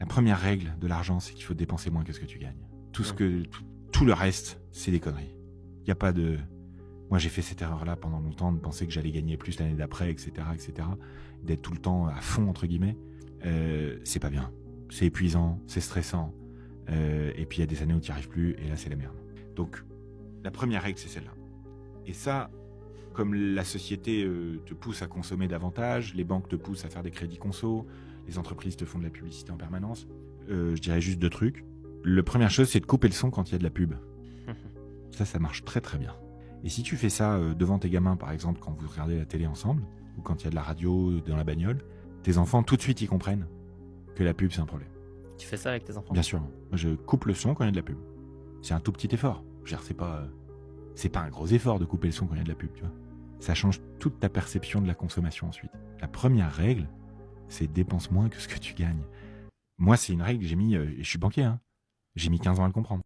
La première règle de l'argent, c'est qu'il faut dépenser moins que ce que tu gagnes. Tout le reste, c'est des conneries. Il y a pas de... Moi, j'ai fait cette erreur-là pendant longtemps, de penser que j'allais gagner plus l'année d'après, etc., d'être tout le temps à fond, entre guillemets. C'est pas bien. C'est épuisant, c'est stressant. Et puis, il y a des années où tu n'y arrives plus, et là, c'est la merde. Donc, la première règle, c'est celle-là. Et ça, comme la société te pousse à consommer davantage, les banques te poussent à faire des crédits conso, les entreprises te font de la publicité en permanence, je dirais juste 2 trucs. La première chose, c'est de couper le son quand il y a de la pub. Ça marche très très bien. Et si tu fais ça devant tes gamins, par exemple, quand vous regardez la télé ensemble, ou quand il y a de la radio dans la bagnole, tes enfants, tout de suite, ils comprennent que la pub, c'est un problème. Tu fais ça avec tes enfants? Bien sûr. Je coupe le son quand il y a de la pub. C'est un tout petit effort. Je veux dire, c'est pas un gros effort de couper le son quand il y a de la pub, tu vois. Ça change toute ta perception de la consommation ensuite. La première règle, c'est dépense moins que ce que tu gagnes. Moi, c'est une règle que j'ai mis, je suis banquier, hein. J'ai mis 15 ans à le comprendre.